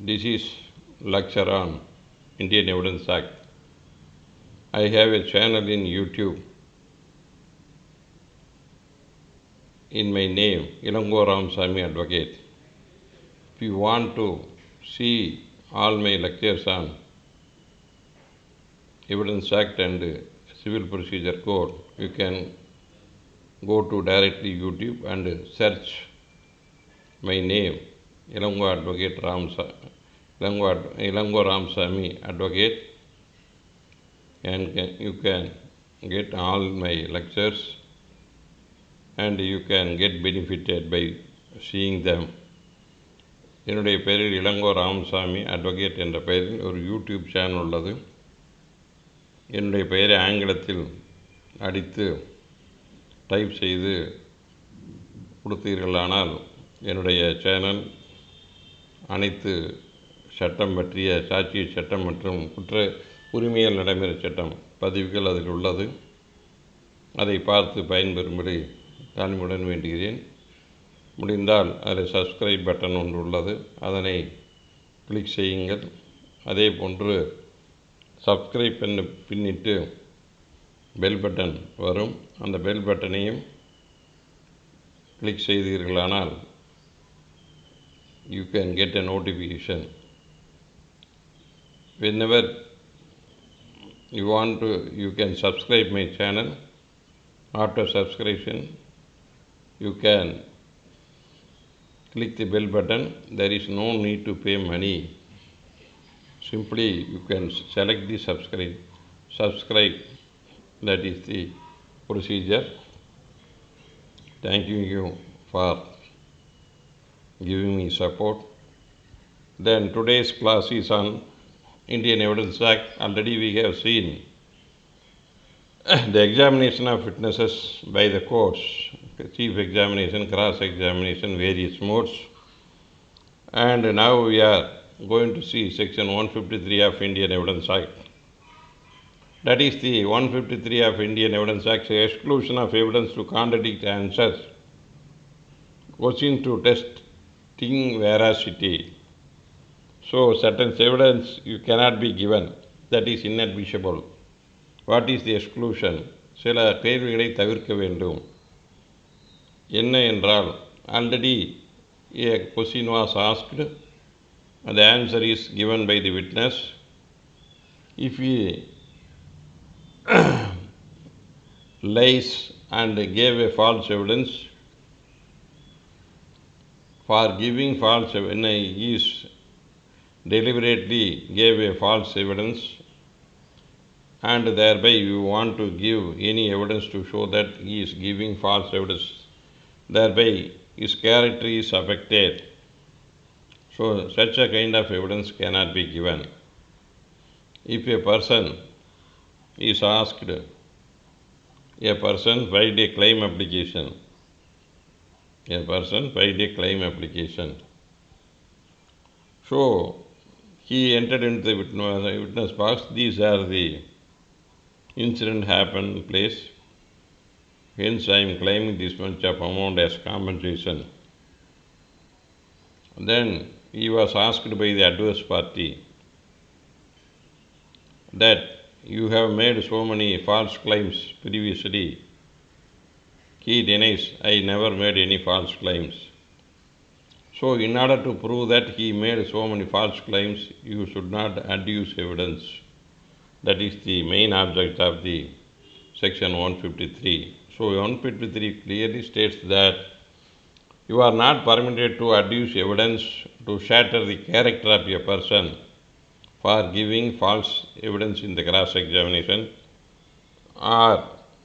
This is lecture on Indian Evidence Act. I have a channel in YouTube in my name, Ilango Ramasamy Advocate. If you want to see all my lectures on Evidence Act and Civil Procedure Code, you can go to directly YouTube and search my name, Ilango Advocate Ilango Ramasamy Advocate, and you can get all my lectures and you can get benefited by seeing them. என்னுடைய பெயரில் Ilango Ramasamy advocate என்ற பெயரில் ஒரு YouTube channel உள்ளது. என்னுடைய பெயரை ஆங்கிலத்தில் அடித்து டைப் செய்து கொடுத்தீர்களானால் என்னுடைய சேனல் அனைத்து சட்டம் பற்றிய சாட்சிய சட்டம் மற்றும் குற்ற உரிமைகள் நடைமுறை சட்டம் பதிவுகள் அதில் உள்ளது. அதை பார்த்து பயன்பெறும்படி தாழ்மையுடன் வேண்டுகிறேன். முடிந்தால் அதில் சப்ஸ்கிரைப் பட்டன் ஒன்று உள்ளது, அதனை கிளிக் செய்யுங்கள். அதே போன்று சப்ஸ்கிரைப் பண்ண பின்னிட்டு பெல் பட்டன் வரும், அந்த பெல் பட்டனையும் click செய்தீர்களானால் you can get a notification. Whenever you want to, you can subscribe my channel. After subscription, you can click the bell button. There is no need to pay money. Simply you can select the subscribe. That is the procedure. Thank you for giving me support. Then today's class is on Indian Evidence Act. Already we have seen the examination of witnesses by the courts, chief examination, cross examination, various modes. And now we are going to see section 153 of Indian Evidence Act. That is the 153 of Indian Evidence Act, exclusion of evidence to contradict answers, question to testing veracity. So certain evidence you cannot be given, that is inadmissible. What is the exclusion? சில கேள்விகளை தவிர்க்க வேண்டும். என்ன என்றால், already a question was asked, the answer is given by the witness. If he lies and gave a false evidence, for giving false evidence, he is deliberately gave a false evidence, and thereby you want to give any evidence to show that he is giving false evidence, thereby his character is affected. So such a kind of evidence cannot be given. If a person is asked, a person filed a claim application. So he entered into the witness box. These are the incident happened place. Hence I am claiming this much of amount as compensation. Then he was asked by the adverse party that you have made so many false claims previously. He denies, I never made any false claims. So in order to prove that he made so many false claims, you should not adduce evidence. That is the main object of the section 153. So 153 clearly states that you are not permitted to adduce evidence to shatter the character of a person for giving false evidence in the cross examination, or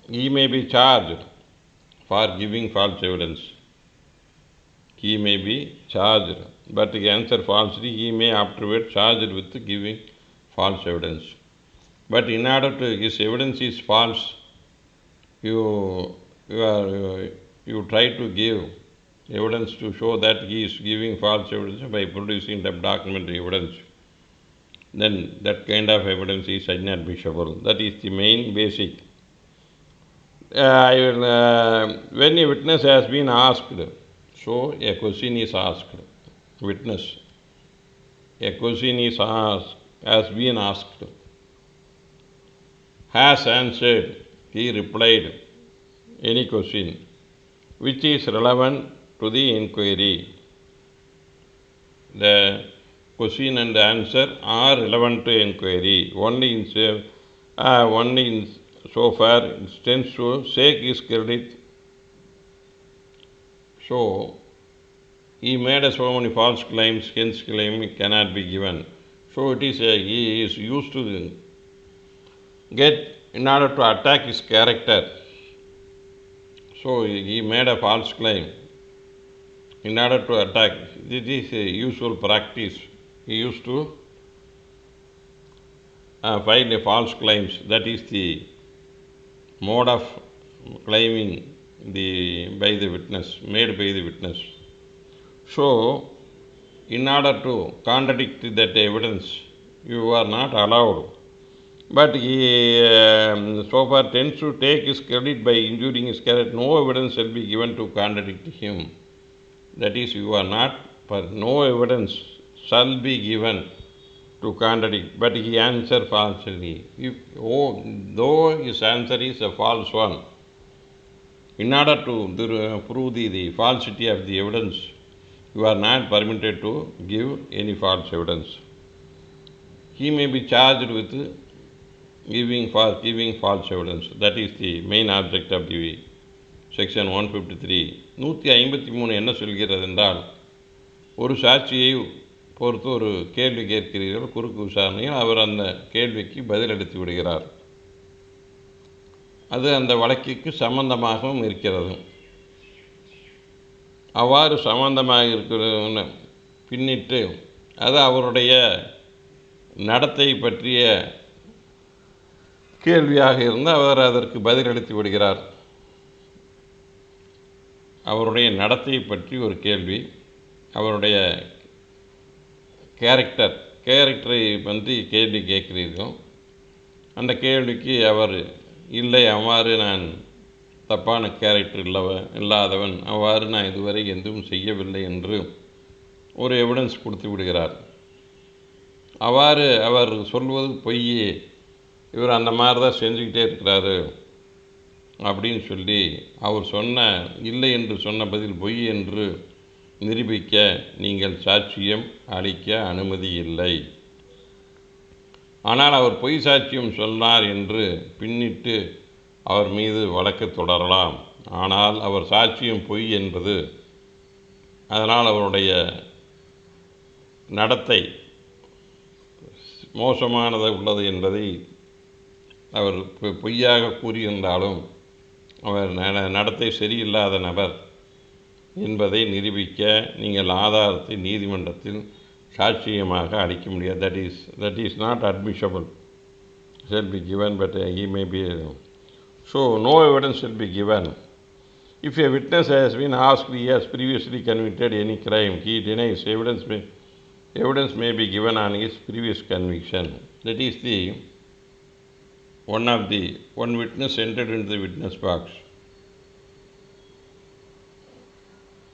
he may be charged for giving false evidence. He may be charged, but he answer falsely, he may afterward charged with giving false evidence. But in order to, his evidence is false, you try to give evidence to show that he is giving false evidence by producing the documentary evidence, then that kind of evidence is inadmissible. That is the main basic. When a witness has been asked, so a question is asked, witness, a question is asked, has been asked, has answered, he replied, any question which is relevant to the inquiry. The question and answer are relevant to inquiry only in so far it tends to shake his credit. So he made so many false claims, hence claim cannot be given. So it is he is used to get in order to attack his character. So he made a false claim in order to attack. This is a usual practice. He used to file a false claims. That is the mode of claiming by the witness, made by the witness. So in order to contradict that evidence, you are not allowed. But he so far tends to take his credit by injuring his character. No evidence shall be given to contradict him. That is, you are not, for no evidence shall be given to contradict. But he answered falsely. Though his answer is a false one, in order to prove the falsity of the evidence, you are not permitted to give any false evidence. He may be charged with giving false evidence. That is the main object of the section 153. 153 என்ன சொல்கிறது என்றால், ஒரு சாட்சியை பொறுத்து ஒரு கேள்வி கேட்கிறீர்கள், குறுக்கு விசாரணையில் அவர் அந்த கேள்விக்கு பதிலளித்து விடுகிறார். அது அந்த வழக்கிற்கு சம்பந்தமாகவும் இருக்கிறது. அவ்வாறு சம்பந்தமாக இருக்கிற பின்னிட்டு அது அவருடைய நடத்தை பற்றிய கேள்வியாக இருந்து அவர் அதற்கு பதிலளித்து விடுகிறார். அவருடைய நடத்தை பற்றி ஒரு கேள்வி, அவருடைய கேரக்டரை பற்றி கேள்வி கேட்கிறீர்கள். அந்த கேள்விக்கு அவர் இல்லை, அவ்வாறு நான் தப்பான கேரக்டர் இல்லாதவன், அவ்வாறு நான் இதுவரை எதுவும் செய்யவில்லை என்று ஒரு எவிடன்ஸ் கொடுத்து விடுகிறார். அவ்வாறு அவர் சொல்வது பொய், இவர் அந்த மாதிரி தான் செஞ்சுக்கிட்டே இருக்கிறாரு அப்படின்னு சொல்லி அவர் இல்லை என்று சொன்ன பதில் பொய் என்று நிரூபிக்க நீங்கள் சாட்சியம் அளிக்க அனுமதி இல்லை. ஆனால் அவர் பொய் சாட்சியம் சொன்னார் என்று பின்னிட்டு அவர் மீது வழக்கு தொடரலாம். ஆனால் அவர் சாட்சியம் பொய் என்பது, அதனால் அவருடைய நடத்தை மோசமானது உள்ளது என்பதை அவர் பொய்யாக கூறியிருந்தாலும் அவர் நடத்தை சரியில்லாத நபர் என்பதை நிரூபிக்க நீங்கள் ஆதாரத்தை நீதிமன்றத்தில் சாட்சியமாக அளிக்க முடியாது. that is not admissible, shall be given, but he may be. So no evidence shall be given. If a witness has been asked, he has previously committed any crime, he denies. Evidence may be given on his previous conviction. That is one witness entered into the witness box.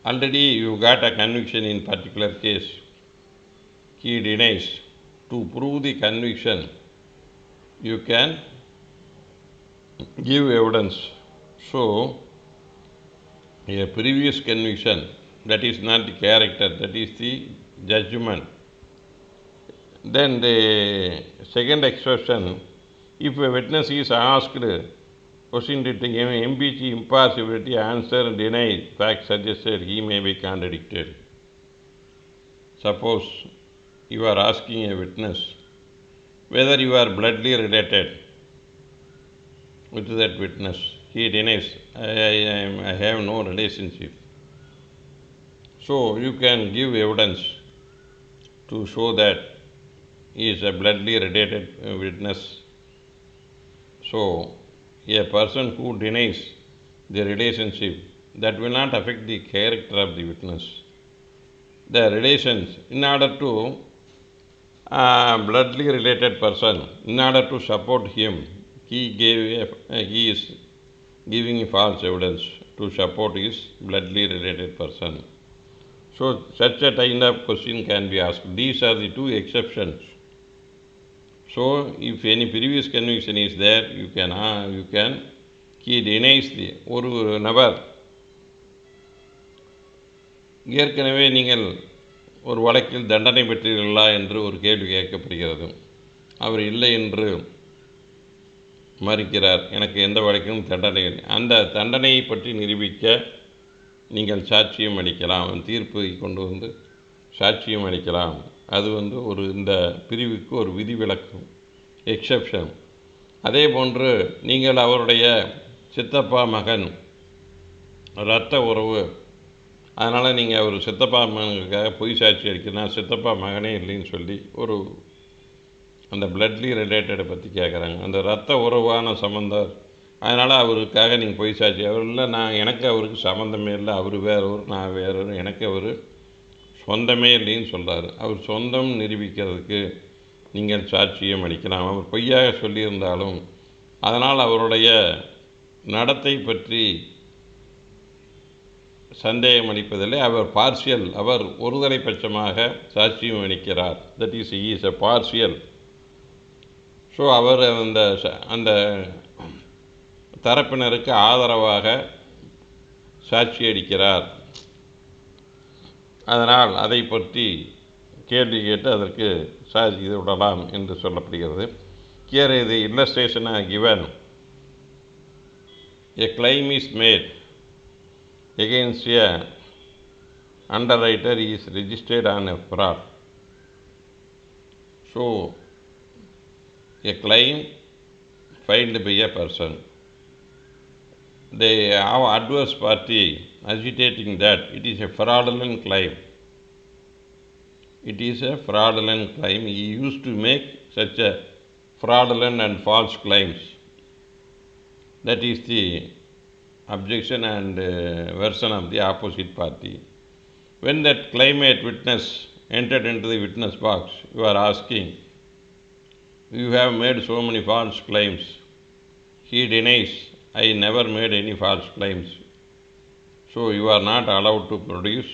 Already you got a conviction in particular case. He denies. To prove the conviction, you can give evidence. So a previous conviction, that is not the character, that is the judgment. Then the second exception, if a witness is asked question to impeach impartiality, answer deny, fact suggested, he may be contradicted. Suppose you are asking a witness whether you are bloodly related with that witness. He denies, I have no relationship. So you can give evidence to show that he is a bloodly related witness. So a person who denies the relationship, that will not affect the character of the witness. The relations, in order to bloodly related person, in order to support him, he is giving false evidence to support his bloodly related person. So such a kind of question can be asked. These are the two exceptions. So if any previous conviction is there, you can he denies the ஒரு நபர் ஏற்கனவே நீங்கள் ஒரு வழக்கில் தண்டனை பெற்றீர்களா என்று ஒரு கேள்வி கேட்கப்படுகிறது. அவர் இல்லை என்று மறுக்கிறார். எனக்கு எந்த வழக்கிலும் தண்டனை இல்லை. அந்த தண்டனையை பற்றி நிரூபிக்க நீங்கள் சாட்சியம் அளிக்கலாம். தீர்ப்பை கொண்டு வந்து சாட்சியம் அளிக்கலாம். அது ஒரு இந்த பிரிவுக்கு ஒரு விதிவிலக்கு, எக்ஸெப்ஷன். அதே போன்று நீங்கள் அவருடைய சித்தப்பா மகன், இரத்த உறவு, அதனால் நீங்கள் அவர் சித்தப்பா மகனுக்காக பொய் சாட்சி அளிக்கணும். சித்தப்பா மகனே இல்லைன்னு சொல்லி அந்த பிளட்லி ரிலேட்டடை பற்றி கேட்குறாங்க. அந்த இரத்த உறவான சம்மந்தம், அதனால் அவருக்காக நீங்கள் பொய் சாட்சி, அவர் இல்லை, எனக்கு அவருக்கு சம்மந்தமே இல்லை, அவர் வேறவர், நான் வேறவர், எனக்கு அவர் சொந்தமே இல்லைன்னு சொல்கிறார். அவர் சொந்தம் நிரூபிக்கிறதுக்கு நீங்கள் சாட்சியம் அளிக்கலாம். அவர் பொய்யாக சொல்லியிருந்தாலும் அதனால் அவருடைய நடத்தை பற்றி சந்தேகம் அளிப்பதில்லை. அவர் பார்சியல், அவர் ஒருதலை பட்சமாக சாட்சியம் அளிக்கிறார். That is a partial. So அவர் அந்த தரப்பினருக்கு ஆதரவாக சாட்சி அளிக்கிறார். அதனால் அதை பற்றி கேள்வி கேட்டு அதற்கு சாட்சி விடலாம் என்று சொல்லப்படுகிறது. Here the illustration are given. A claim is made against a underwriter is registered on a fraud. So a claim filed by a person. They have adverse party agitating that it is a fraudulent claim. It is a fraudulent claim. He used to make such a fraudulent and false claims. That is the objection and version of the opposite party. When that claimant witness entered into the witness box, you are asking, you have made so many false claims. He denies, I never made any false claims. So you are not allowed to produce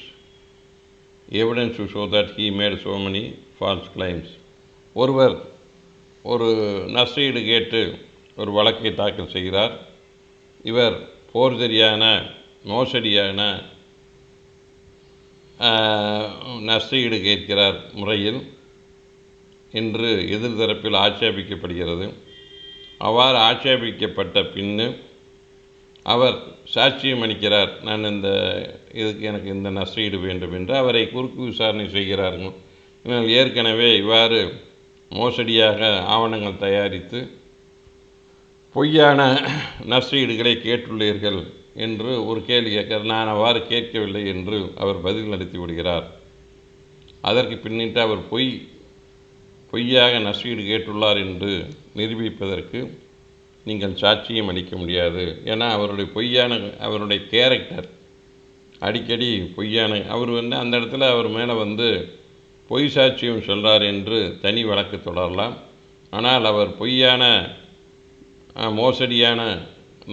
evidence to show that he made so many false claims. ஒருவர் ஒரு நஷ்டஈடு கேட்டு ஒரு வழக்கை தாக்கல் செய்கிறார். இவர் போர்ஜரியான, மோசடியான நஷ்டஈடு கேட்கிறார் முறையில் என்று எதிர்தரப்பில் ஆட்சேபிக்கப்படுகிறது. அவ்வாறு ஆட்சேபிக்கப்பட்ட பின்னு அவர் சாட்சியம் அளிக்கிறார். நான் எனக்கு இந்த நஷ்டஈடு வேண்டும் என்று அவரை குறுக்கு விசாரணை செய்கிறார்கள். நீங்கள் ஏற்கனவே இவ்வாறு மோசடியாக ஆவணங்கள் தயாரித்து பொய்யான நஷ்டஈடுகளை கேட்டுள்ளீர்கள் என்று ஒரு கேள்வி கேட்கிறார். நான் அவ்வாறு கேட்கவில்லை என்று அவர் பதில் அளித்து விடுகிறார். அதற்கு பின்னிட்டு அவர் பொய்யாக நஷ்டஈடு கேட்டுள்ளார் என்று நிரூபிப்பதற்கு நீங்கள் சாட்சியம் அளிக்க முடியாது. ஏன்னா அவருடைய கேரக்டர் அடிக்கடி பொய்யான, அவர் அந்த இடத்துல அவர் மேலே பொய் சாட்சியம் சொல்கிறார் என்று தனி வழக்கு தொடரலாம். ஆனால் அவர் பொய்யான மோசடியான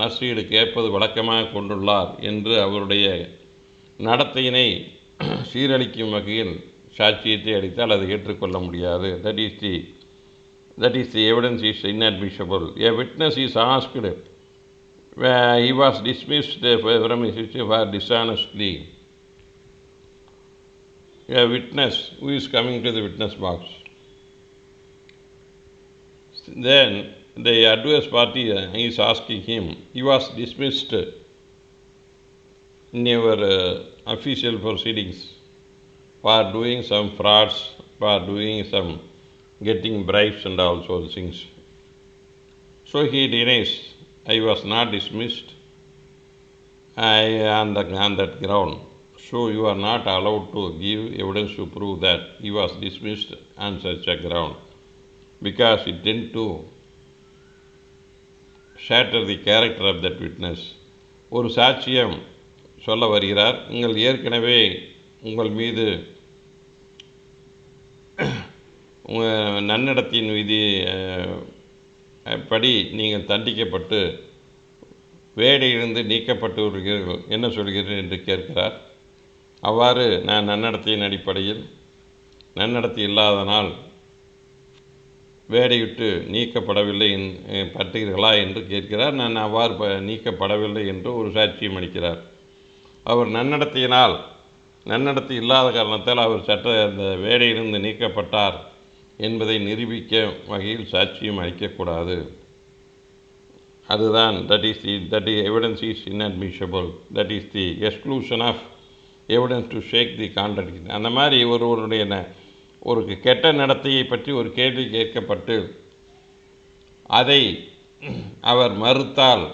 நஷ்டஈடு கேட்பது வழக்கமாக கொண்டுள்ளார் என்று அவருடைய நடத்தையினை சீரழிக்கும் வகையில் சாட்சியத்தை அளித்தால் அதை ஏற்றுக்கொள்ள முடியாது. That is the evidence is inadmissible. A witness is asked, he was dismissed from his duty for dishonestly. A witness who is coming to the witness box, then the adverse party is asking him, he was dismissed in your official proceedings for doing some frauds, for doing some getting bribes and all those things. So he denies, I was not dismissed on that ground. So you are not allowed to give evidence to prove that he was dismissed on such a ground, because it tend to shatter the character of that witness. ஒரு சாட்சியம் சொல்ல வருகிறார். நீங்கள் ஏற்கனவே உங்கள் மீது நன்னடத்தின் விதி படி நீங்கள் தண்டிக்கப்பட்டு வேலையிலிருந்து நீக்கப்பட்டு வருகிறீர்கள், என்ன சொல்கிறீர்கள் என்று கேட்கிறார். அவ்வாறு நான் நன்னடத்தையின் அடிப்படையில் நன்னடத்தை இல்லாதனால் வேலையிட்டு நீக்கப்படவில்லை பட்டீர்களா என்று கேட்கிறார். நான் அவ்வாறு நீக்கப்படவில்லை என்று ஒரு சாட்சியம் அளிக்கிறார். அவர் நன்னடத்தையினால் நன்னடத்தை இல்லாத காரணத்தால் அவர் அந்த வேலையிலிருந்து நீக்கப்பட்டார் என்பதை நிரூபிக்க வகையில் சாட்சியம் அளிக்கக்கூடாது. அதுதான் that evidence is inadmissible. That is the exclusion of evidence to shake the contradiction. அந்த மாதிரி ஒருவருடைய ஒரு கெட்ட நடத்தையை பற்றி ஒரு கேள்வி கேட்கப்பட்டு அதை அவர் மறுத்தால்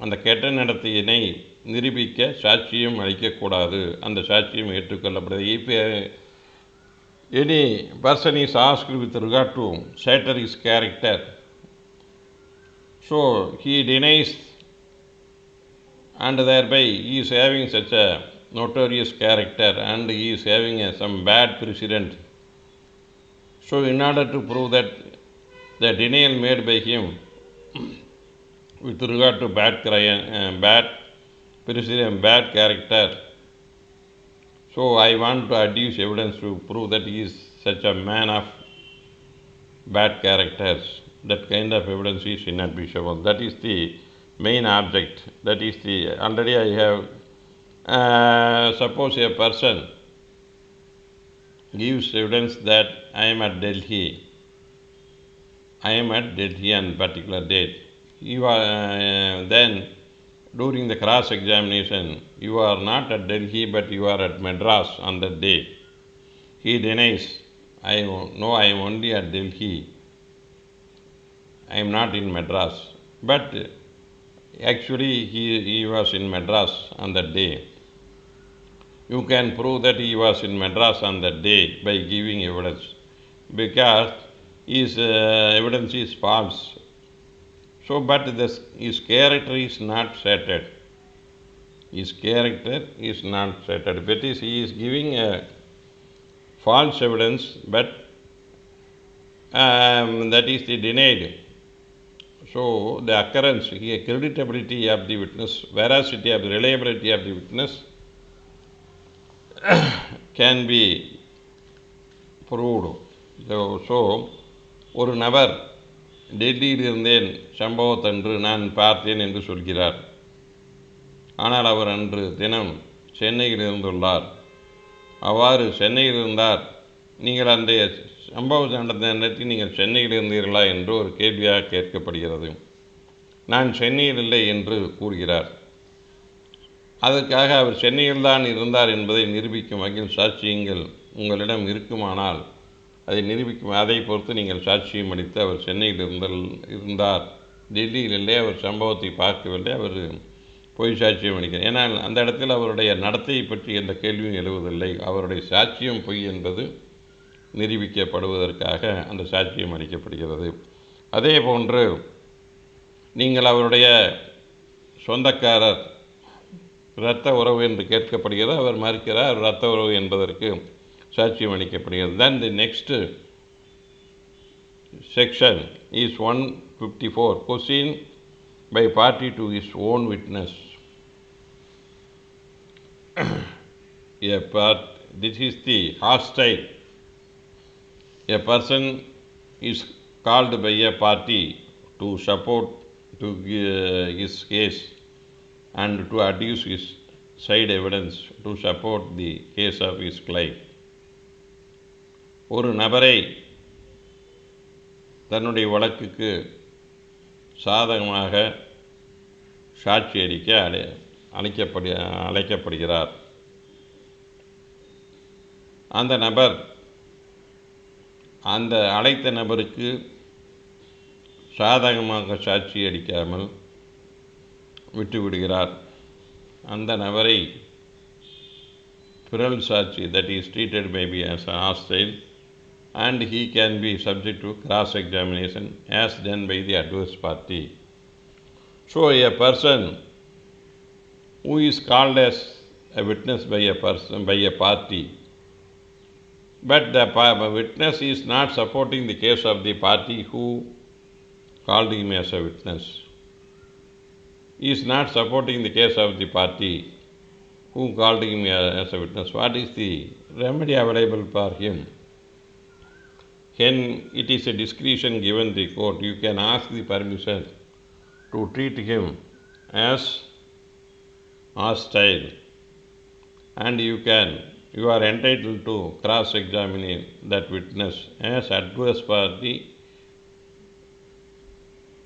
அந்த கெட்ட நடத்தையினை நிரூபிக்க சாட்சியம் அளிக்கக்கூடாது. அந்த சாட்சியம் ஏற்றுக்கொள்ளப்படுது. இப்போ any person is asked with regard to shatter his character, so he denies, and thereby he is having such a notorious character and he is having some bad precedent. So in order to prove that the denial made by him with regard to bad precedent, bad character, so I want to adduce evidence to prove that he is such a man of bad characters. That kind of evidence is inadmissible. That is the main object. That is the already I have suppose a person gives evidence that I am at Delhi on particular date. You are then during the cross examination you are not at Delhi but you are at Madras on that day. He denies, I am only at Delhi, I am not in Madras, but actually he was in Madras on that day. You can prove that he was in Madras on that day by giving evidence, because his evidence is false. So but his character is not shattered. His character is not shattered. That is, he is giving a false evidence, but that is the denied. So the occurrence, creditability of the witness, veracity of the reliability of the witness can be proved. So ஒரு நபர் டெல்லியில் இருந்தேன் சம்பவத்தன்று நான் பார்த்தேன் என்று சொல்கிறார். ஆனால் அவர் அன்று தினம் சென்னையில் இருந்துள்ளார். அவ்வாறு சென்னையில் இருந்தார். நீங்கள் அந்த சம்பவம் நடந்த நேரத்தில் நீங்கள் சென்னையில் இருந்தீர்களா என்று ஒரு கேள்வியாக கேட்கப்படுகிறது. நான் சென்னையில் இல்லை என்று கூறுகிறார். அதற்காக அவர் சென்னையில்தான் இருந்தார் என்பதை நிரூபிக்கும் வகையில் சாட்சியங்கள் உங்களிடம் இருக்குமானால் அதை நிரூபிக்கும், அதை பொறுத்து நீங்கள் சாட்சியம் அளித்து அவர் சென்னையில் இருந்தார், டெல்லியில் இல்லை, அவர் சம்பவத்தை பார்க்கவில்லை, அவர் பொய் சாட்சியம் அளிக்கிறார். ஏன்னால் அந்த இடத்தில் அவருடைய நடத்தையை பற்றி எந்த கேள்வியும் எழுவதில்லை. அவருடைய சாட்சியம் பொய் என்பது நிரூபிக்கப்படுவதற்காக அந்த சாட்சியம் அளிக்கப்படுகிறது. அதே போன்று நீங்கள் அவருடைய சொந்தக்காரர் இரத்த உறவு என்று கேட்கப்படுகிறது, அவர் மறுக்கிறார், இரத்த உறவு என்பதற்கு சாட்சியம் அளிக்கப்படுகிறது. Then the next section is 154, question by party to his own witness. This is the hostile. A person is called by a party to support to his case and to adduce his side evidence to support the case of his client. ஒரு நபரை தன்னுடைய வழக்குக்கு சாதகமாக சாட்சி அளிக்க அழைக்கப்படுகிறார். அந்த நபர் அந்த அழைத்த நபருக்கு சாதகமாக சாட்சி அளிக்காமல் விட்டுவிடுகிறார். அந்த நபரை பிறல் சாட்சி, that is treated maybe as a hostile, and he can be subject to cross-examination as done by the adverse party. So a person who is called as a witness by a party, but the witness is not supporting the case of the party who called him as a witness. He is not supporting the case of the party. who called him as a witness. What is the remedy available for him? When it is a discretion given the court, you can ask the permission to treat him as hostile, and you are entitled to cross-examine that witness as adverse party,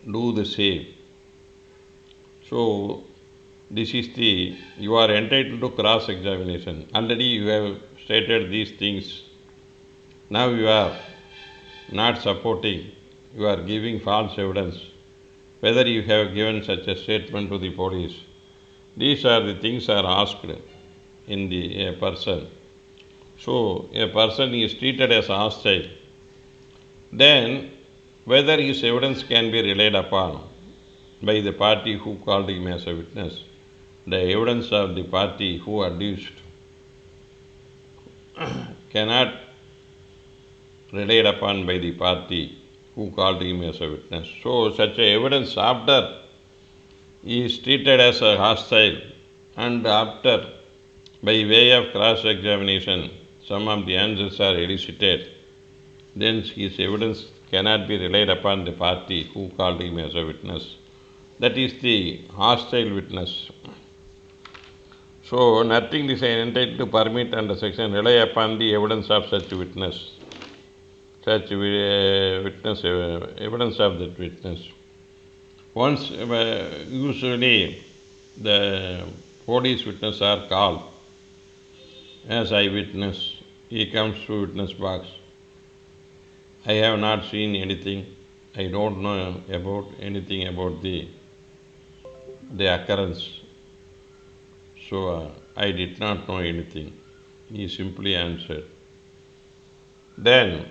do the same. So this is you are entitled to cross-examination. Already you have stated these things. Now you are not supporting, you are giving false evidence. Whether you have given such a statement to the police. These are the things are asked in a person. So a person is treated as hostile. Then whether his evidence can be relied upon by the party who called him as a witness, the evidence of the party who adduced cannot relied upon by the party who called him as a witness. So such a evidence after he is treated as a hostile, and after by way of cross-examination some of the answers are elicited, then his evidence cannot be relied upon the party who called him as a witness. That is the hostile witness. So nothing is entitled to permit under section rely upon the evidence of such witness. Such evidence of that witness. Once, usually the police witness are called as eyewitness. He comes to witness box. I have not seen anything. I don't know about anything about the occurrence. So I did not know anything. He simply answered. Then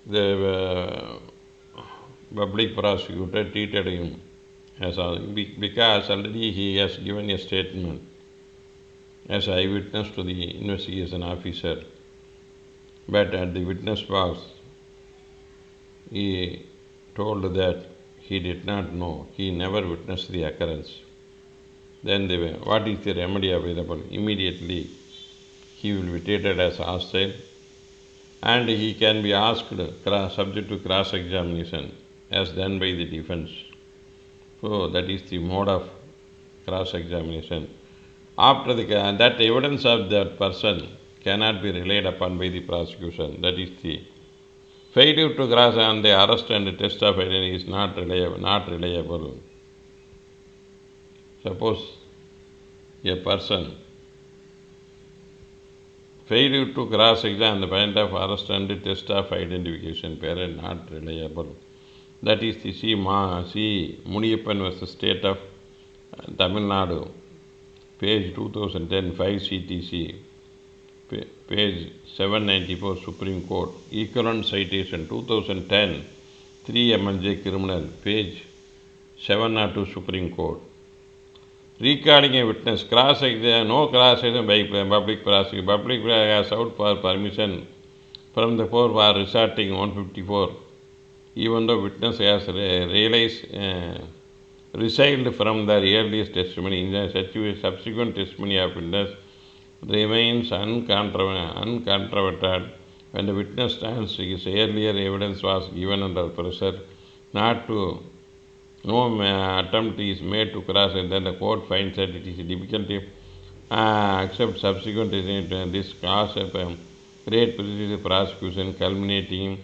the public prosecutor treated him as because already he has given a statement as eyewitness to the investigation officer. But at the witness box, he told that he did not know, he never witnessed the occurrence. Then what is the remedy available? Immediately he will be treated as hostile, and he can be asked subject to cross-examination as done by the defense. So that is the mode of cross-examination. After that evidence of that person cannot be relied upon by the prosecution. That is the failure to cross on the arrest and the test of identity is not reliable. Suppose a person failure to cross-examine the point of arrest and the test of identification, parent not reliable. That is the C. Muniyappan versus State of Tamil Nadu, page 2010, 5 CTC, page 794 Supreme Court, equivalent citation 2010, 3 MLJ Criminal, page 702 Supreme Court. Recalling a witness, no cross-examination by public prosecutor. Public has out for permission from the court for resorting 154, even though witness has resiled from the earliest testimony. In the subsequent testimony of witness remains uncontroverted when the witness stands his earlier evidence was given under pressure, no attempt is made to cross, and then the court finds that it is difficult to accept subsequent this cause of great prejudice prosecution culminating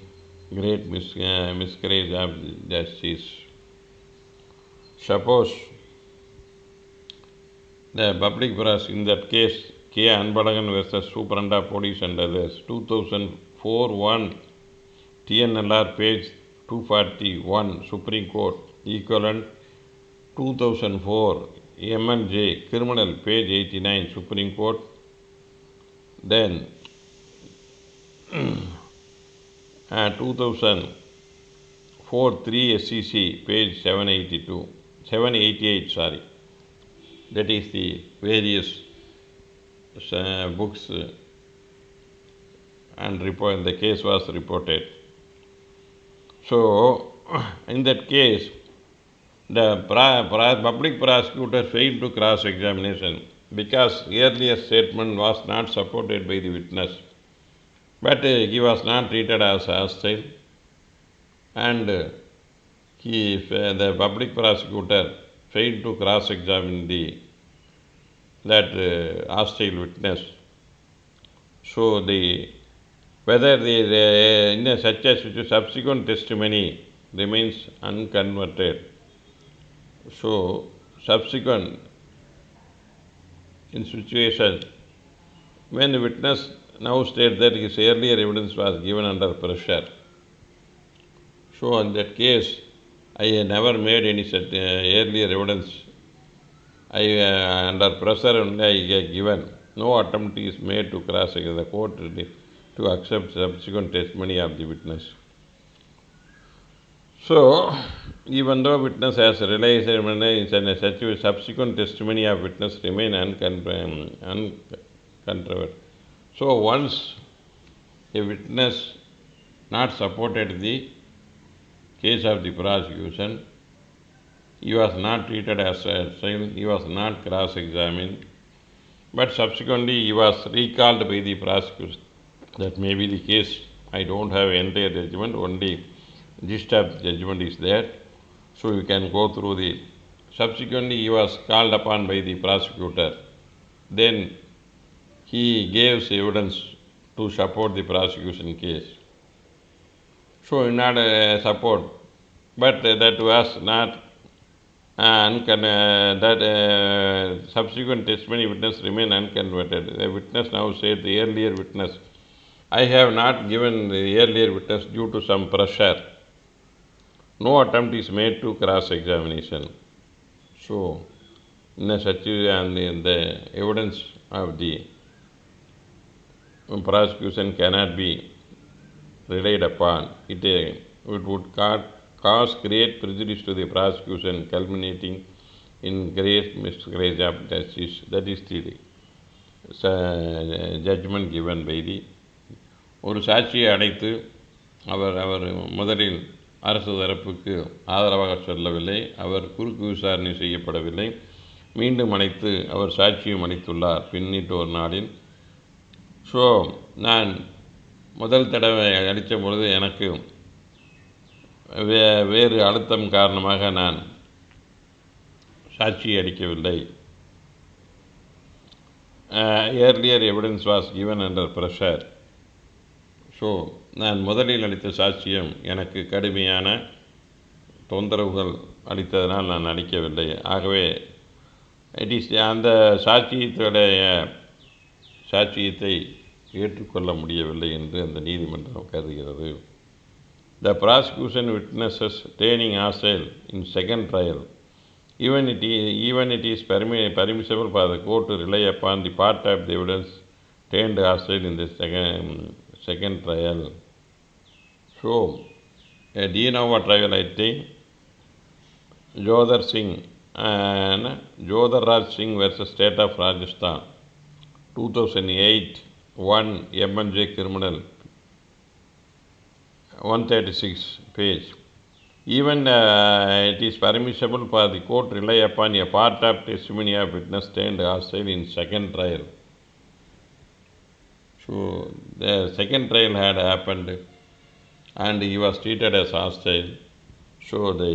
great miscarriage of justice. Suppose the public prosecutor, in that case K. Anbalagan versus Superintendent of Police and others, 2004-1 TNLR page 241 Supreme Court, equivalent 2004 MLJ Criminal page 89 Supreme Court. Then 2004 3 SCC page 788 that is the various books and report the case was reported. So in that case the public prosecutor failed to cross-examination because earlier statement was not supported by the witness. But he was not treated as hostile, and the public prosecutor failed to cross-examine that hostile witness. So whether in such a subsequent testimony remains unconverted. So subsequent in situation when the witness now states that his earlier evidence was given under pressure. So in that case, I never made any such earlier evidence. Under pressure only I given. No attempt is made to cross-examine the court to accept subsequent testimony of the witness. So, even though witness has realized such a subsequent testimony of witness remain uncontroverted. So, once a witness not supported the case of the prosecution, he was not treated as a trial, he was not cross-examined, but subsequently he was recalled by the prosecution. That may be the case. I don't have entire judgment, only gist of judgment is there. So you can go through the. Subsequently he was called upon by the prosecutor. Then he gave evidence to support the prosecution case. So not support, but that was not subsequent testimony witness remain unconverted. The witness now said, the earlier witness, I have not given the earlier witness due to some pressure. No attempt is made to cross-examination. So, in such and the evidence of the prosecution cannot be relied upon. It would cause great prejudice to the prosecution, culminating in great miscarriage of justice. That is the judgment given by the ஒரு சாட்சியை அழைத்து அவர் முதலில் அரசு தரப்புக்கு ஆதரவாக சொல்லவில்லை, அவர் குறுக்கு விசாரணை செய்யப்படவில்லை, மீண்டும் அழைத்து அவர் சாட்சியும் அளித்துள்ளார் பின்னிட்டு ஒரு நாளில். ஸோ நான் முதல் தடவை அளித்த பொழுது எனக்கு வேறு அழுத்தம் காரணமாக நான் சாட்சியை அளிக்கவில்லை. earlier evidence was given under pressure. So நான் முதலில் அளித்த சாட்சியம் எனக்கு கடுமையான தொந்தரவுகள் அளித்ததனால் நான் அளிக்கவில்லை. ஆகவே அந்த சாட்சியத்தை ஏற்றுக்கொள்ள முடியவில்லை என்று அந்த நீதிமன்றம் கருதுகிறது. The prosecution witnesses turning hostile in second trial. Even it is permissible for the court to rely upon the part of the evidence turned hostile in the second trial. So, do you know what trial I think? Jodhar Raj Singh versus State of Rajasthan, 2008, 1 MNJ Criminal, 136 page. Even it is permissible for the court to rely upon a part of testimony of witness turned hostile in second trial. So the second trial had happened and he was treated as hostile. So the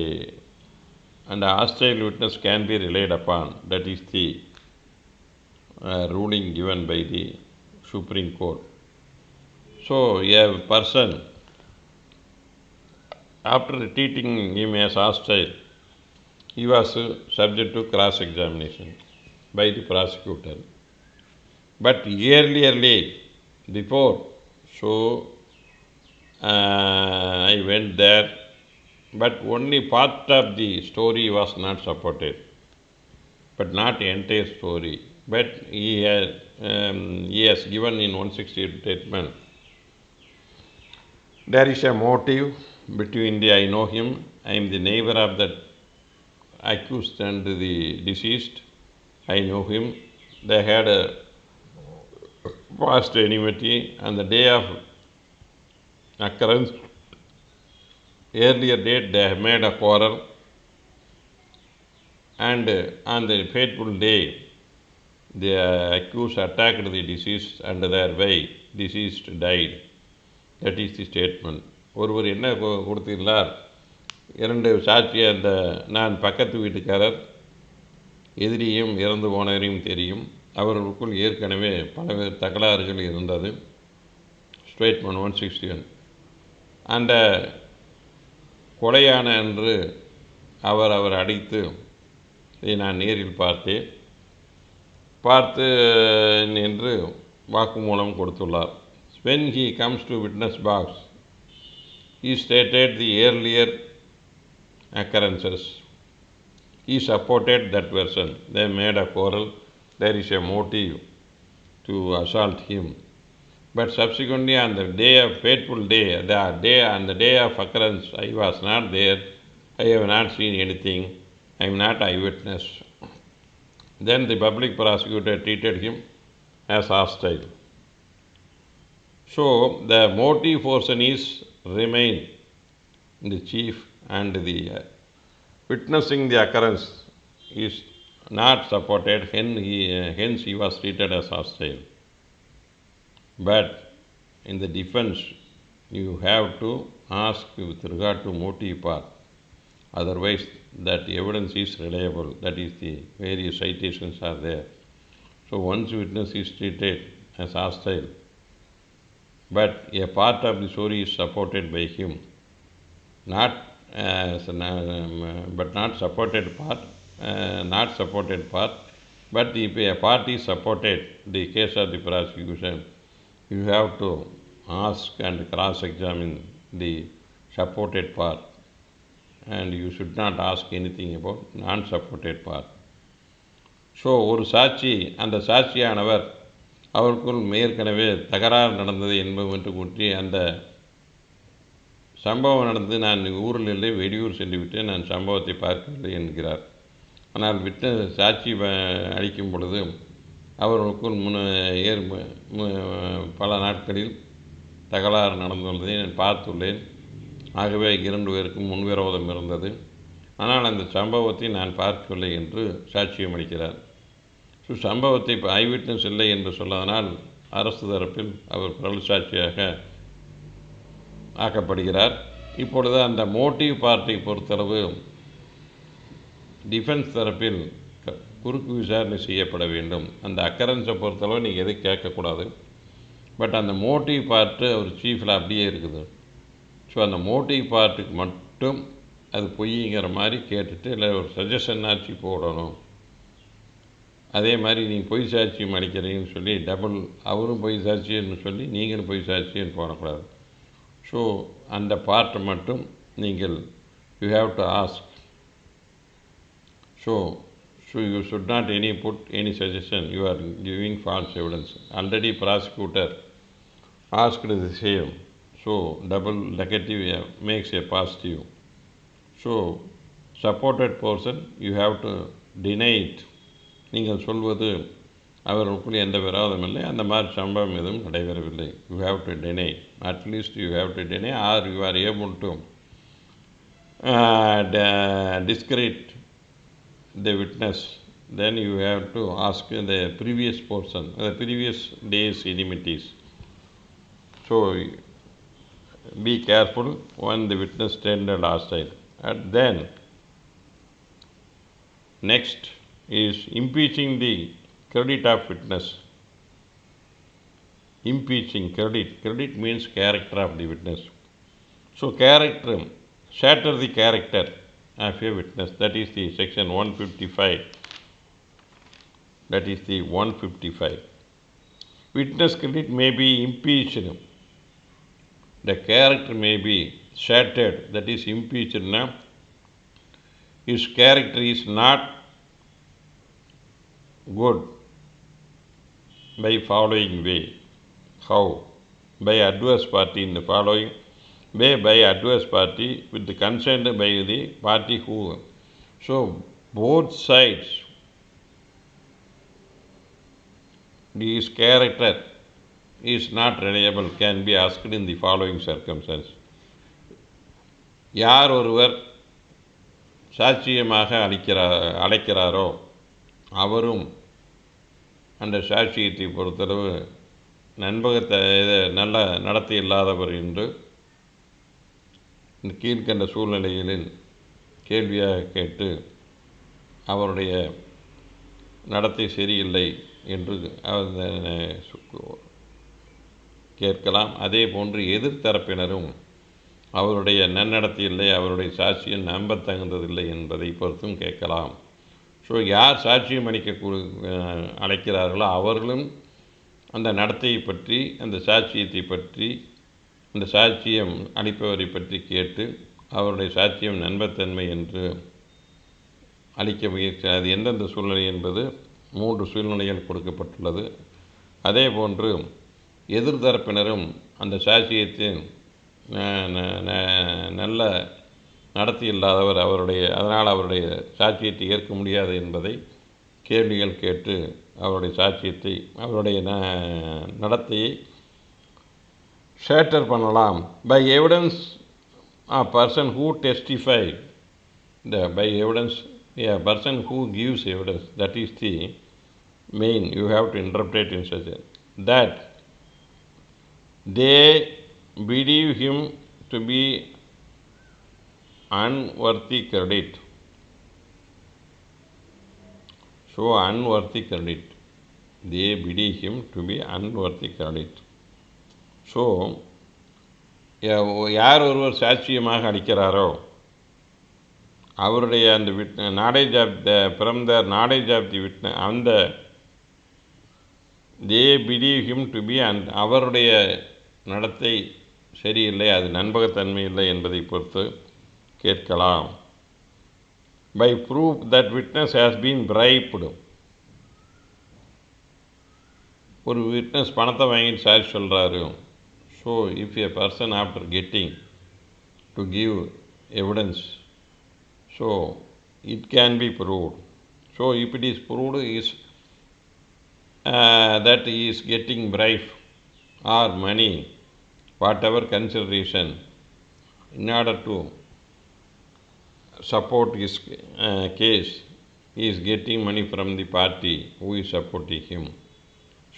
hostile witness can be relied upon. That is the ruling given by the Supreme Court. So a person, after treating him as hostile, he was subject to cross-examination by the prosecutor. But earlierly, before, so I went there, but only part of the story was not supported, but not the entire story. But he has given in 168 statement, there is a motive between I know him, I am the neighbor of the accused and the deceased, I know him, they had a past enmity, and the day of occurrence, earlier date they have made a quarrel, and on the fateful day The accused attacked the deceased and thereby deceased died. That is the statement. ஒருவர் என்ன கொடுத்துள்ளார், இரண்டு சாட்சி, அந்த நான் பக்கத்து வீட்டுக்காரர் எதிரியும் இறந்து போனவரையும் தெரியும், அவர்களுக்குள் ஏற்கனவே பல தகராறுகள் இருந்தது. ஸ்டேட்மெண்ட் 161. அந்த கொலையான என்று அவர் அடித்து இதை நான் நேரில் பார்த்து என்று வாக்குமூலம் கொடுத்துள்ளார். When he comes to witness box, he stated the earlier occurrences. He supported that version. They made a quarrel. There is a motive to assault him. But subsequently, on the day of fateful day, on the day of occurrence, I was not there. I have not seen anything. I am not eyewitness. Then the public prosecutor treated him as hostile. So the motive portion is remain the chief, and the witnessing the occurrence is not supported. Hence he was treated as hostile. But in the defense, you have to ask with regard to motive part. Otherwise, that evidence is reliable. That is, the various citations are there. So once witness is treated as hostile, but a part of the story is supported by him, but not supported part. But if a part is supported, the case of the prosecution, you have to ask and cross-examine the supported part, and you should not ask anything about non-supported part. So ஒரு சாட்சி, அந்த சாட்சியானவர் அவருக்குள் ஏற்கனவே தகராறு நடந்தது என்பது கூற்றி, அந்த சம்பவம் நடந்து நான் ஊரில் இல்லை, வெளியூர் சென்று விட்டேன், நான் சம்பவத்தை பார்க்கவில்லை என்கிறார். ஆனால் சாட்சி அளிக்கும் பொழுது அவர்களுக்குள் பல நாட்களில் தகராறு நடந்துள்ளதை நான் பார்த்துள்ளேன். ஆகவே 2 பேருக்கும் முன்விரோதம் இருந்தது. ஆனால் அந்த சம்பவத்தை நான் பார்க்கவில்லை என்று சாட்சியம் அளிக்கிறார். ஸோ சம்பவத்தை இப்போ ஐவிட்னஸ் இல்லை என்று சொன்னதனால் அரசு தரப்பில் அவர் பிரபல சாட்சியாக ஆக்கப்படுகிறார். இப்பொழுது அந்த மோட்டிவ் பார்ட்டை பொறுத்தளவு டிஃபென்ஸ் தரப்பில் குறுக்கு விசாரணை செய்யப்பட வேண்டும். அந்த அக்கரன்ஸை பொறுத்தளவு நீங்கள் எதுவும் கேட்கக்கூடாது. பட் அந்த மோட்டிவ் பார்ட்டு அவர் சீஃபில் அப்படியே இருக்குது. ஸோ அந்த மோட்டிவ் பார்ட்டுக்கு மட்டும் அது பொய்ங்கிற மாதிரி கேட்டுட்டு, இல்லை ஒரு சஜஷன் ஆட்சி போடணும். அதே மாதிரி நீங்கள் பொய் சாட்சியம் அளிக்கிறீங்கன்னு சொல்லி அவரும் பொய் சாட்சியன்னு சொல்லி நீங்களும் பொய் சாட்சியன்னு போடக்கூடாது. ஸோ அந்த பார்ட்டை மட்டும் நீங்கள் you have to ask. So you should not put any suggestion. You are giving false evidence. Already prosecutor asked the same. So double negative makes a positive. So supported portion you have to deny it. நீங்கள் சொல்வது அவர்களுக்குள் எந்த விரோதம் இல்லை, அந்த மாதிரி சம்பவம் எதுவும் நடைபெறவில்லை. You have to deny. At least you have to deny, or you are able to discredit the witness. Then you have to ask the previous portion, the previous day's enmities. So be careful when the witness turned hostile. And then next is impeaching the credit of witness. Impeaching credit means character of the witness. So character, shatter the character of a witness. That is the section 155. That is the 155. Witness credit may be impeached. The character may be shattered. That is impeached. Now, his character is not good by following way. How? By adverse party in the following way. By adverse party with the consent by the party who. So both sides, his character is not reliable, can be asked in the following circumstances. யார் ஒருவர் சாட்சியமாக அழைக்கிறாரோ அவரும் அந்த சாட்சியத்தை பொறுத்தளவு நண்பகத்தை நல்ல நடத்தை இல்லாதவர் என்று இந்த கீழ்கண்ட சூழ்நிலைகளில் கேள்வியாக கேட்டு அவருடைய நடத்தை சரியில்லை என்று கேட்கலாம். அதே போன்று எதிர்த்தரப்பினரும் அவருடைய நன்னடத்தை இல்லை, அவருடைய சாட்சியம் நம்பத்தகுந்ததில்லை என்பதை பொறுத்தும் கேட்கலாம். ஸோ யார் சாட்சியம் அழைக்கிறார்களோ அவர்களும் அந்த நடத்தையை பற்றி, அந்த சாட்சியத்தை பற்றி, அந்த சாட்சியம் அளிப்பவரை பற்றி கேட்டு அவருடைய சாட்சியம் நம்பத்தன்மை என்று அளிக்க முயற்சி. அது எந்தெந்த சூழ்நிலை என்பது 3 சூழ்நிலைகள் கொடுக்கப்பட்டுள்ளது. அதே போன்று எதிர்தரப்பினரும் அந்த சாட்சியத்தின் நல்ல நடத்தி இல்லாதவர், அதனால் அவருடைய சாட்சியத்தை ஏற்க முடியாது என்பதை கேள்விகள் கேட்டு அவருடைய சாட்சியத்தை, அவருடைய நடத்தையை ஷேட்டர் பண்ணலாம். By evidence a person who testify, by evidence a person who gives evidence, that is the main you have to interpret in such a that they believe him to be unworthy credit. So unworthy credit, they believe him to be unworthy credit. So யார் ஒருவர் சாட்சியமாக அளிக்கிறாரோ அவருடைய அந்த knowledge of from the knowledge of the witness, அந்த they believe him to be அவருடைய நடத்தை சரியில்லை, அது நம்பகத்தன்மை இல்லை என்பதை பொறுத்து கேட்கலாம். By proof that witness has been bribed, ஒரு விட்னஸ் பணத்தை வாங்கிட்டு சாட்சி சொல்கிறாரு. So if a person after getting to give evidence, so it can be proved. So if it is proved is that he is getting bribe or money, whatever consideration, in order to support his case, he is getting money from the party who is supporting him.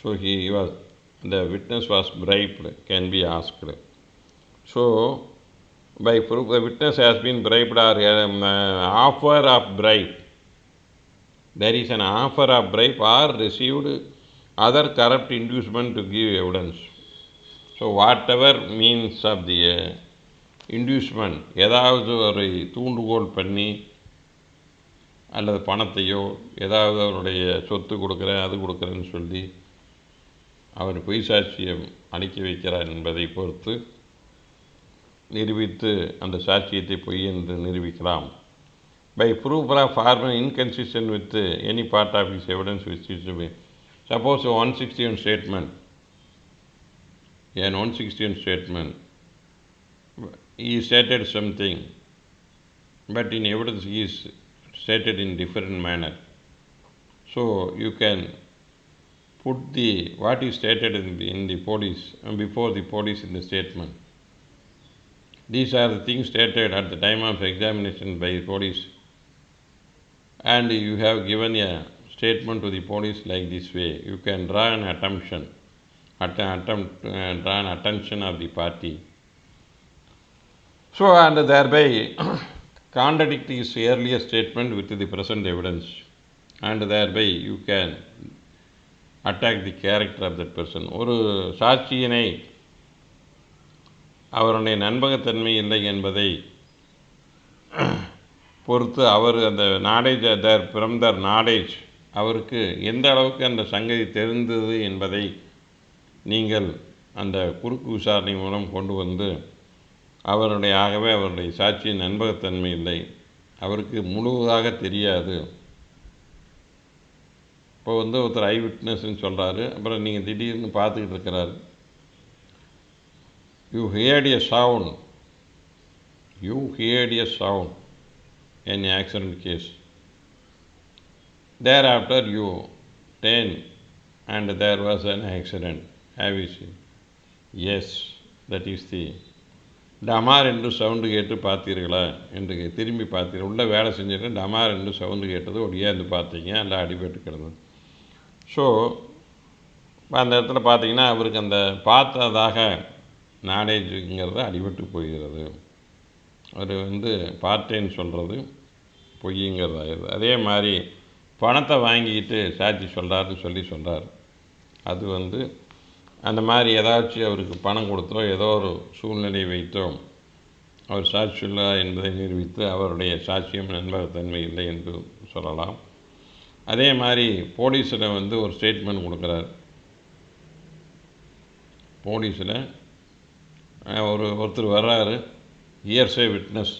So the witness was bribed, can be asked. So by proof the witness has been bribed or offer of bribe, there is an offer of bribe or received other corrupt inducement to give evidence. So whatever means of the inducement, ஏதாவது ஒரு தூண்டுகோல் பண்ணி அல்லது பணத்தையோ ஏதாவது அவருடைய சொத்து கொடுக்குறேன் அது கொடுக்குறேன்னு சொல்லி அவர் பொய் சாட்சியம் அளிக்க வைக்கிறார் என்பதை பொறுத்து நிரூபித்து அந்த சாட்சியத்தை பொய் என்று நிரூபிக்கலாம். By proof of formal inconsistent with any part of his evidence which is suppose 161 statement, an 161 statement, he stated something, but in evidence he is stated in different manner. So you can put what is stated in the police and before the police in the statement. These are the things stated at the time of examination by the police, and you have given a statement to the police like this way. You can draw an attention of the party. So and thereby contradict his earlier statement with the present evidence, and thereby you can attack the character of that person. ஒரு சாட்சியினை அவருடைய நம்பகத்தன்மை இல்லை என்பதை பொறுத்து அவர் அந்த knowledge from Dhar knowledge, அவருக்கு எந்த அளவுக்கு அந்த சங்கதி தெரிந்தது என்பதை நீங்கள் அந்த குறுக்கு விசாரணை மூலம் கொண்டு வந்து ஆகவே அவருடைய சாட்சியின் நம்பகத்தன்மை இல்லை, அவருக்கு முழுவதாக தெரியாது. இப்போ ஒருத்தர் ஐ விட்னஸ்ன்னு சொல்கிறாரு, அப்புறம் நீங்கள் திடீர்னு பார்த்துக்கிட்டு இருக்கிறாரு. You heard a sound in an accident case. Thereafter you turn and there was an accident. Have you seen? Yes, that is the டமார் என்று சவுண்டு கேட்டு பார்த்தீர்களா என்று திரும்பி பார்த்தீர்கள். உள்ள வேலை செஞ்சுட்டு டமார் என்று சவுண்டு கேட்டது ஒடியாந்து பார்த்தீங்க, எல்லாம் அடிபட்டு கிடந்தது. ஸோ அந்த இடத்துல பார்த்தீங்கன்னா அவருக்கு அந்த பார்த்ததாக நாலேஜுங்கிறது அடிபட்டு போகிறது. அவர் பார்த்தேன்னு சொல்கிறது பொய்யுங்கிறதாயிருது. அதே மாதிரி பணத்தை வாங்கிக்கிட்டு சாட்சி சொல்கிறாருன்னு சொல்கிறார். அது அந்த மாதிரி ஏதாச்சும் அவருக்கு பணம் கொடுத்தோ ஏதோ ஒரு சூழ்நிலை வைத்தோ அவர் சாட்சி சொல்லார் என்பதை நிரூபித்து அவருடைய சாட்சியம் நம்பகத்தன்மை இல்லை என்று சொல்லலாம். அதே மாதிரி போலீஸில் ஒரு ஸ்டேட்மெண்ட் கொடுக்குறார். போலீஸில் ஒருத்தர் வர்றாரு, ஹியர்சே விட்னஸ்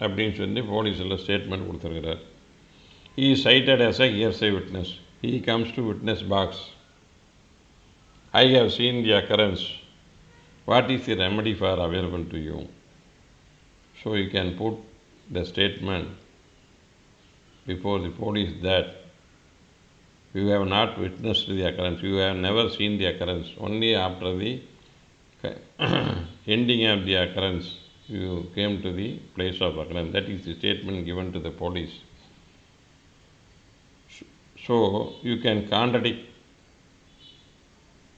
அப்படின்னு சொல்லி போலீஸில் ஸ்டேட்மெண்ட் கொடுத்துருக்கிறார். He is cited as a hearsay witness. He comes to witness box. I have seen the occurrence. What is the remedy for available to you? So you can put the statement before the police that you have not witnessed the occurrence. You have never seen the occurrence. Only after the ending of the occurrence you came to the place of occurrence. That is the statement given to the police. So you can contradict.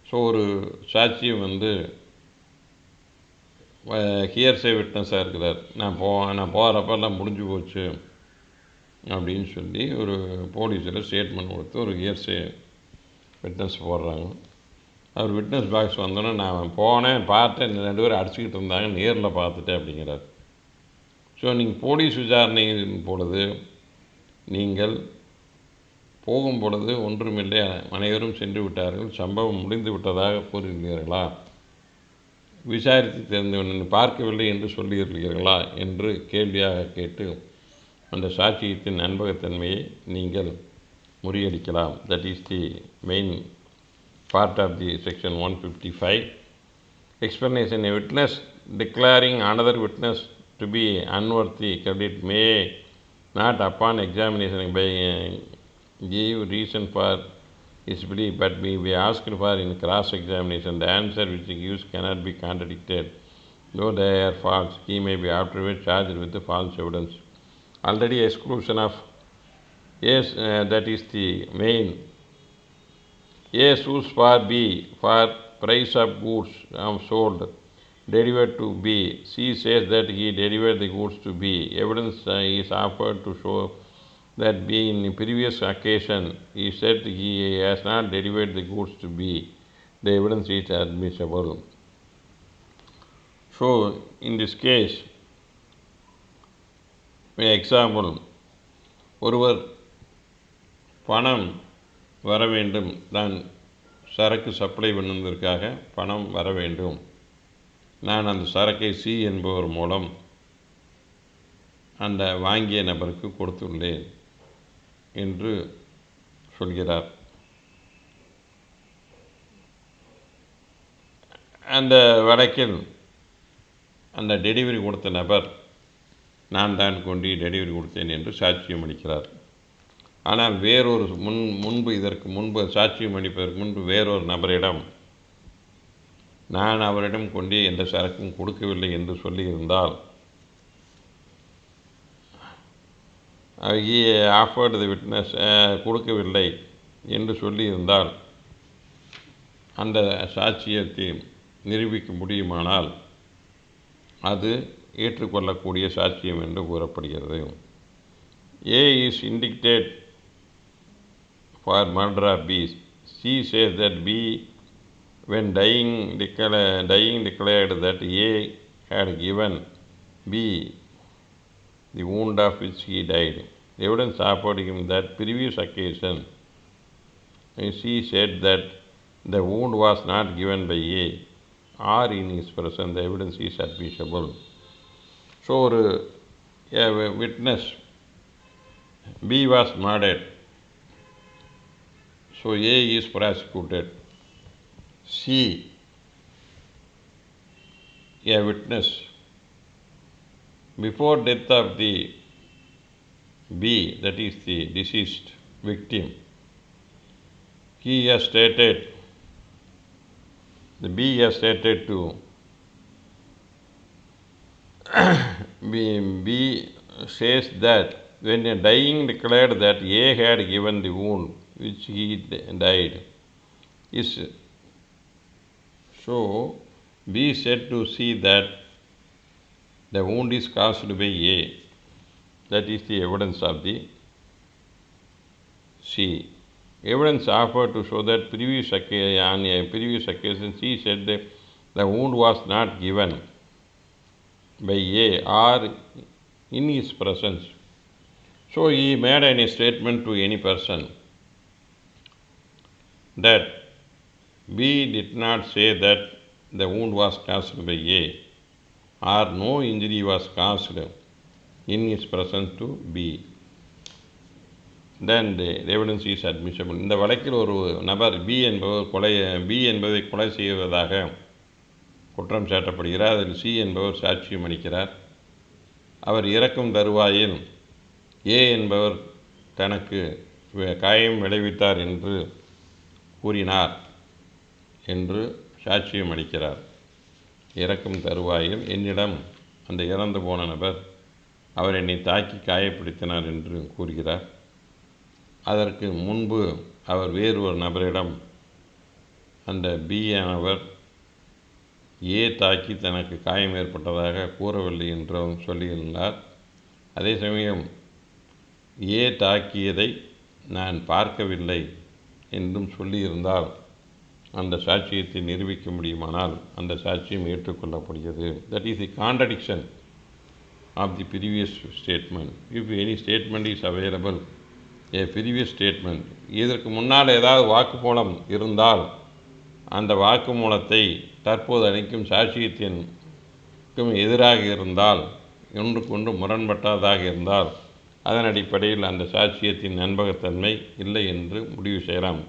So ஒரு சாட்சியம் ஹியர்சே விட்னஸாக இருக்கிறார். நான் போகிறப்பெல்லாம் முடிஞ்சு போச்சு அப்படின்னு சொல்லி ஒரு போலீஸில் ஸ்டேட்மெண்ட் கொடுத்து ஒரு ஹியர்சே விட்னஸ் போடுறாங்க. அவர் விட்னஸ் பாக்ஸ் வந்தோன்னே நான் போனேன், பார்த்தேன், 2 பேரும் அடிச்சுக்கிட்டு இருந்தாங்க, நேரில் பார்த்துட்டேன் அப்படிங்கிறார். ஸோ நீங்கள் போலீஸ் விசாரணையின் பொழுது நீங்கள் போகும் பொழுது ஒன்றுமில்லை, அனைவரும் சென்று விட்டார்கள், சம்பவம் முடிந்து விட்டதாக கூறுகிறீர்களா, விசாரித்து தெரிந்தவன் பார்க்கவில்லை என்று சொல்லுகிறீர்களா என்று கேள்வியாக கேட்டு அந்த சாட்சியத்தின் நம்பகத்தன்மையை நீங்கள் முறியடிக்கலாம். That is the main part of the section 155. Explanation: a witness declaring another witness to be unworthy credit may not upon examination by give reason for his belief, but may be asked for in cross examination. The answer which he gives cannot be contradicted, though they are false. He may be afterwards charged with the false evidence. Already exclusion of that is the main. A sues for B for price of goods sold delivered to B. C says that he delivered the goods to B. Evidence is offered to show that B in the previous occasion he said he has not delivered the goods to B. The evidence is admissible. So in this case, for example, ஒருவர் பணம் வர வேண்டும், நான் சரக்கு supply பண்ணுவதற்காக பணம் வர வேண்டும், நான் அந்த சரக்கை சி என்பவர் மூலம் அந்த வாங்கிய நபருக்கு கொடுத்துள்ளேன் என்று சொல்கிறார். அந்த வழக்கில் அந்த டெலிவரி கொடுத்த நபர் நான் தான் கொண்டு டெலிவரி கொடுத்தேன் என்று சாட்சியம் அளிக்கிறார். ஆனால் வேறொரு இதற்கு முன்பு சாட்சியம் அளிப்பதற்கு முன்பு வேறொரு நபரிடம் நான் அவரிடம் கொண்டு எந்த சரக்கும் கொடுக்கவில்லை என்று சொல்லியிருந்தால், ஆஃபர்டு தி விட்னஸ் கொடுக்கவில்லை என்று சொல்லியிருந்தால் அந்த சாட்சியத்தை நிரூபிக்க முடியுமானால் அது ஏற்றுக்கொள்ளக்கூடிய சாட்சியம் என்று கூறப்படுகிறது. A is indicted for murder of B. C says that B, when dying declared that A had given B the wound of which he died. Evidence offered him that previous occasion C said that the wound was not given by A or in his presence. The evidence is admissible. So a witness, B was murdered, so A is prosecuted. C, a witness, before death of the B, that is the deceased victim, he has stated, the B has stated to B says that when dying declared that A had given the wound which he died, is So B said to C that the wound is caused by A. That is the evidence of the C. Evidence offered to show that on a previous occasion C said that the wound was not given by A or in his presence. So he made a statement to any person that B did not say that the wound was caused by A or no injury was caused in his presence to B. Then the evidence is admissible. இந்த வழக்கில் ஒரு நபர் B என்பதை கொலை செய்வதாக குற்றம் சாட்டப்படுகிறார். அதில் C என்பவர் சாட்சியம் அளிக்கிறார். அவர் இறக்கும் தருவாயில் ஏ என்பவர் தனக்கு காயம் விளைவித்தார் என்று கூறினார் என்று சாட்சியம் அளிக்கிறார். இறக்கும் தருவாயில் என்னிடம் அந்த இறந்து போன நபர் அவர் என்னை தாக்கி காயப்படுத்தினார் என்று கூறுகிறார். அதற்கு முன்பு அவர் வேறு ஒரு நபரிடம் அந்த பி ஆனவர் ஏ தாக்கி தனக்கு காயம் ஏற்பட்டதாக கூறவில்லை என்றும் சொல்லியிருந்தார். அதே சமயம் ஏ தாக்கியதை நான் பார்க்கவில்லை என்றும் சொல்லியிருந்தால் அந்த சாட்சியத்தை நிரூபிக்க முடியுமானால் அந்த சாட்சியம் ஏற்றுக்கொள்ளப்படுகிறது. That is the contradiction of the previous statement. If any statement is available a previous statement, இதற்கு முன்னால் ஏதாவது வாக்குமூலம் இருந்தால் அந்த வாக்குமூலத்தை தற்போது அளிக்கும் சாட்சியத்திற்கும் எதிராக இருந்தால், ஒன்றுக்கொன்று முரண்பட்டதாக இருந்தால் அதன் அடிப்படையில் அந்த சாட்சியத்தின் நம்பகத்தன்மை இல்லை என்று முடிவு செய்யலாம்.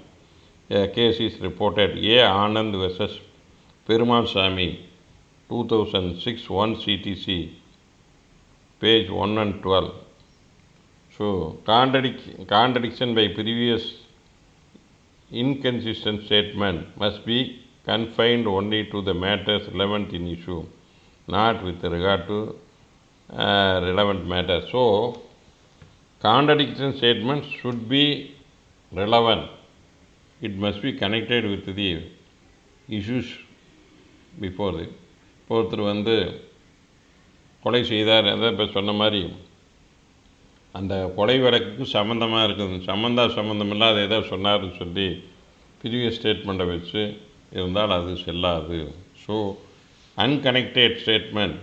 Case is reported a Anand versus Perumalsamy 2006 1 CTC page 1 and 12. So contradiction by previous inconsistent statement must be confined only to the matters relevant in issue, not with regard to relevant matters. So contradiction statements should be relevant. It must be connected with the issues before the ஒருத்தர் கொலை செய்தார், அதை இப்போ சொன்ன மாதிரி அந்த கொலை வழக்குக்கு சம்மந்தமாக இருக்குது, சம்மந்தம் இல்லாத ஏதோ சொன்னார்னு சொல்லி ப்ரீவியஸ் ஸ்டேட்மெண்ட்டை வச்சு இருந்தால் அது செல்லாது. So unconnected statement,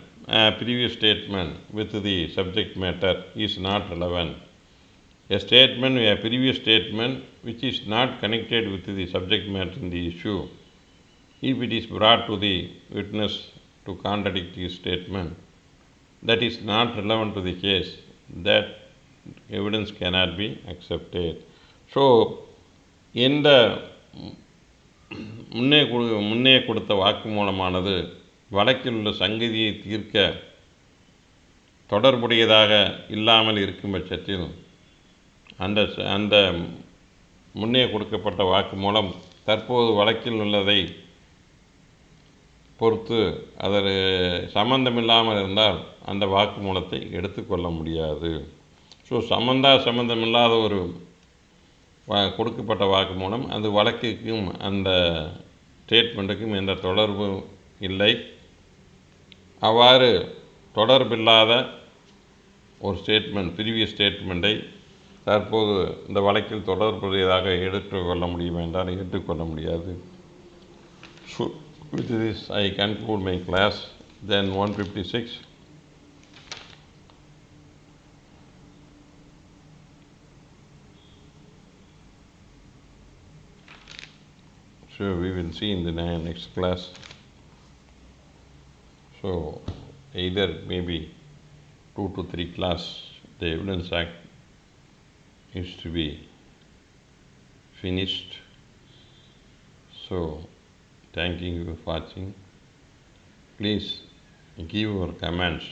previous statement with the subject matter is not relevant. A previous statement which is not connected with the subject matter in the issue, if it is brought to the witness to contradict his statement, that is not relevant to the case, that evidence cannot be accepted. So இந்த முன்னே கொடுத்த வாக்குமூலமானது வழக்கில் உள்ள சங்கதியை தீர்க்க தொடர்புடையதாக இல்லாமல் இருக்கும் பட்சத்தில் அந்த முன்னே கொடுக்கப்பட்ட வாக்குமூலம் தற்போது வழக்கில் உள்ளதை பொறுத்து அதில் சம்பந்தமில்லாமல் இருந்தால் அந்த வாக்குமூலத்தை எடுத்துக்கொள்ள முடியாது. ஸோ சம்பந்தமில்லாத ஒரு கொடுக்கப்பட்ட வாக்குமூலம் அது வழக்குக்கும் அந்த ஸ்டேட்மெண்ட்டுக்கும் எந்த தொடர்பும் இல்லை. அவ்வாறு தொடர்பில்லாத ஒரு ஸ்டேட்மெண்ட், ப்ரீவியஸ் ஸ்டேட்மெண்ட்டை தற்போது இந்த வழக்கில் தொடர்புடையதாக எடுத்துக்கொள்ள முடியும் என்றால் ஏற்றுக்கொள்ள முடியாது. So with this I conclude my class. Then 156. So we will see in the next class. So either maybe 2 to 3 class the Evidence Act is to be finished. So thanking you for watching. Please give your comments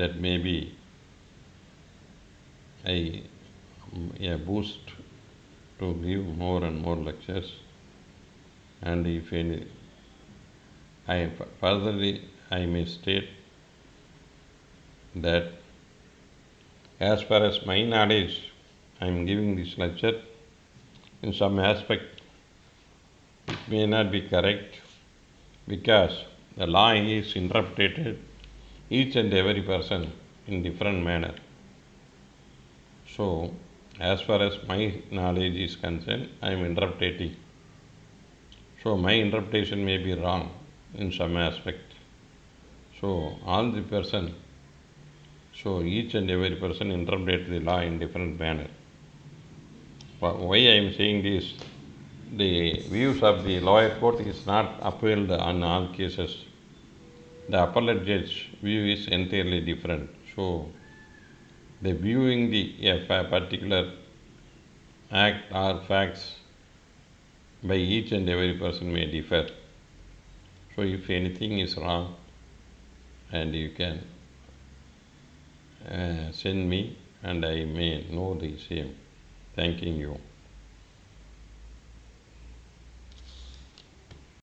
that maybe a boost to give more and more lectures. And if any, I may state that as far as my knowledge, I am giving this lecture. In some aspect may not be correct because the law is interpreted each and every person in different manner. So, as far as my knowledge is concerned, I am interpreting. So, my interpretation may be wrong in some aspect. So, all the person, so each and every person interpret the law in different manner. Why I am saying this? The views of the lower court is not upheld on all cases. The appellate judge view is entirely different. So, the viewing a particular act or facts by each and every person may differ. So, if anything is wrong, and you can send me, and I may know the same. Thanking you.